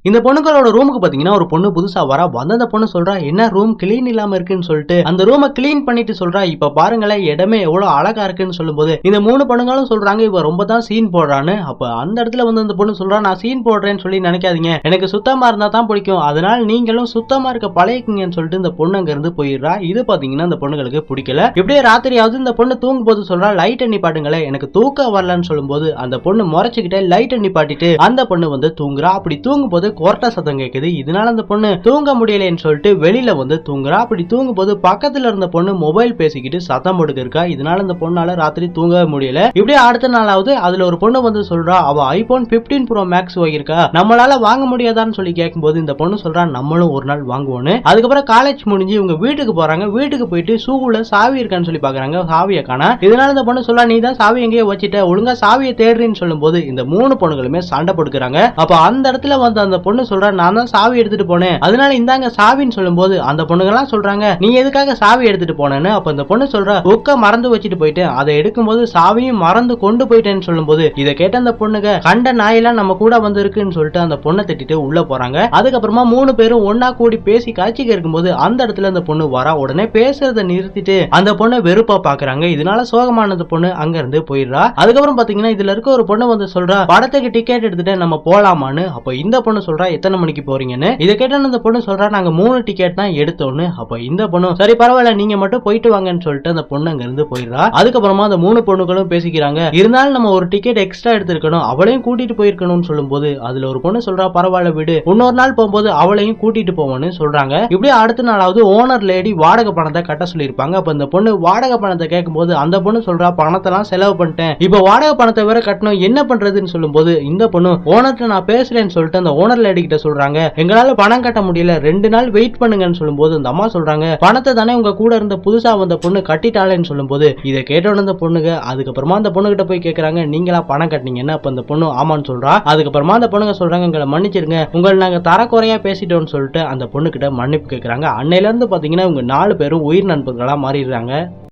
இந்த பொண்ணுங்களோட ரூமுக்கு பாத்தீங்கன்னா ஒரு பொண்ணு புதுசா வந்த பொண்ணு சொல்றா, என்ன ரூம் கிளீன் இல்லாம இருக்குன்னு சொல்லிட்டு அந்த ரூமை கிளீன் பண்ணிட்டு சொல்றா, இப்ப பாருங்களேன் இடமே எவ்வளவு அழகா இருக்குன்னு சொல்லும்போது இந்த 3 பொண்ணுங்களும் சொல்றாங்க இவ ரொம்ப தான் சீன் போடுறான்னு. அப்ப அந்த இடத்துல அந்த பொண்ணு சொல்றா, நான் சீன் போடுறேன்னு சொல்லி நினைக்காதீங்க, எனக்கு சுத்தமா இருந்தா தான் பிடிக்கும், அதனால நீங்களும் சுத்தமா இருக்க பழகிக்குங்கன்னு சொல்லிட்டு இந்த பொண்ணு அங்க இருந்து போயிடுறா. இது பாத்தீங்கன்னா இந்த பொண்ணுங்களுக்கு பிடிக்கல. இப்படியே ராத்திரியாவது இந்த பொண்ணு தூங்கும் போது சொல்றா, லைட் எண்ணி பாட்டுங்களே, எனக்கு தூக்கம் வரலன்னு சொல்லும்போது அந்த பொண்ணு முறைச்சுக்கிட்டே லைட் எண்ணி பாட்டிட்டு அந்த பொண்ணு தூங்குறா. அப்படி தூங்கும் போது கொரட்டை சத்தம் கேக்குது. இதனால அந்த பொண்ணு தூங்க முடியலன்னு சொல்லிட்டு வெளியில தூங்குறா. அப்படி தூங்கும் போது பக்கத்துல இருந்த பொண்ணு மொபைல் பேசிக்கிட்டு சத்தம் போட்டுக்கு இருக்கா. இதனால அந்த பொண்ணால ராத்திரி தூங்கவே முடியல. இப்படியே அடுத்த நாளாவது அதுல ஒரு பொண்ணு சொல்றா, அவ ஐபோன் 15 Pro Max வாங்கியிருக்கா, நம்மளால வாங்க முடியாதான்னு சொல்லி கேட்கும்போது இந்த பொண்ணு சொல்றா, நம்மளும் ஒரு நாள் வாங்குவோன்னு. அதுக்கப்புறம் காலேஜ் முடிஞ்சு இவங்க வீட்டுக்கு போறாங்க. வீட்டுக்கு போயிட்டு ஷூல சாவி இருக்கான்னு சொல்லி பாக்குறாங்க, சாவியை காணா. இதனால இந்த பொண்ணு சொல்றா, நீ தான் சாவி எங்கேயோ வச்சிட்ட, ஒழுங்கா சாவியை தேடுறேன்னு சொல்லும்போது இந்த 3 பொண்ணுகளுமே சண்டை போட்டுக்கிறாங்க. அப்ப அந்த இடத்துல அந்த பொண்ணு சொல்றா, நான் தான் சாவி எடுத்துட்டு போனேன், அதனால இந்தாங்க சாவின்னு சொல்லும்போது அந்த பொண்ணுங்கெல்லாம் சொல்றாங்க, நீ எதுக்காக சாவி எடுத்துட்டு போனேன்னு. அப்ப அந்த பொண்ணு சொல்றா, புக்க மறந்து வச்சுட்டு போயிட்டேன், அதை எடுக்கும்போது சாவியும் மறந்து கொண்டு போயிட்டேன்னு சொல்லும்போது இதை கேட்ட அந்த பொண்ணுங்க, கண்ட நாயெல்லாம் நம்ம கூட இருக்குன்னு சொல்லிட்டு அந்த பொண்ணை திட்டிட்டு உள்ள போறாங்க. அதுக்கப்புறமா 3 பேரும் ஒன்னா கூடி பேசி காட்சிக்கு இருக்கும்போது அந்த இடத்துல அந்த பொண்ணு வரா. உடனே பேசுறதை நிறுத்திட்டு அந்த பொண்ணை வெறுப்பா பாக்குறாங்க. இதனால சோகமான பொண்ணு அங்க இருந்து போயிடுறா. அதுக்கப்புறம் பாத்தீங்கன்னா இதுல இருக்க ஒரு பொண்ணு சொல்றா, படத்துக்கு டிக்கெட் எடுத்துட்டு நம்ம போலாமான்னு. அப்ப இந்த பொண்ணு சொல்றா, எத்தனை மணிக்கு போறீங்கன்னு. இதை கேட்ட அந்த பொண்ணு சொல்றா, நாங்க 3 டிக்கெட் தான் எடுத்தோன்னு. அப்ப இந்த பொண்ணு, சரி பரவாயில்ல நீங்க மட்டும் போயிட்டு வாங்கன்னு சொல்லிட்டு அந்த பொண்ணு அங்க இருந்து போயிடுறா. அதுக்கப்புறமா அந்த 3 பொண்ணுகளும் பேசிக்கிறாங்க, இருந்தாலும் நம்ம ஒரு டிக்கெட் எக்ஸ்ட்ரா எடுத்திருக்கணும், அவளையும் கூட்டிட்டு போயிருக்கணும்னு சொல்லும்போது அதுல ஒரு பொண்ணு சொல்றா, பரவாயில்ல விடு, இன்னொரு நாள் போகும்போது அவளையும் கூட்டிட்டு போவோம்னு சொல்றாங்க. இப்படியே அடுத்த நாளாவது ஓனர் லேடி வாடகை பணத்தை கட்ட சொல்லியிருப்பாங்க. அப்ப இந்த பொண்ணு வாடகை பணத்தை கேட்கும்போது அந்த பொண்ணு சொல்றா, பணத்தெல்லாம் செலவு பண்ணிட்டேன், இப்ப வாடகை பணத்தை வேற கட்டணும், என்ன பண்றதுன்னு சொல்லும்போது இந்த பொண்ணு, ஓனர்ட்ட நான் பேசுறேன்னு சொல்லிட்டு அந்த ஓனர் லேடி கிட்ட சொல்றாங்க, எங்களால பணம் கட்ட முடியல, 2 நாள் வெயிட் பண்ணுங்கன்னு சொல்லும்போது அந்த அம்மா சொல்றாங்க, பணத்தை தானே உங்க கூட இருந்த புதுசா வந்த பொண்ணு கட்டிட்டாளேன்னு சொல்லும்போது இதை கேட்டோன்னு அந்த பொண்ணுங்க அதுக்கப்புறமா அந்த பொண்ணு கிட்ட போய் கேக்குறாங்க, நீங்களா பணம் கட்டினீங்கன்னு. அப்ப அந்த பொண்ணு ஆமான்னு சொல்றா. அதுக்கப்புறமா அந்த பொண்ணுங்க சொல்றாங்க, எங்களை மன்னிச்சிருங்க, உங்களை நாங்க தரக்குறையா பேசிட்டோம்னு சொல்லிட்டு அந்த பொண்ணு கிட்ட மன்னிப்பு கேட்கறாங்க. அன்னையில இருந்து பாத்தீங்கன்னா இவங்க 4 பேரும் உயிர் நண்பர்களா மாறிடுறாங்க.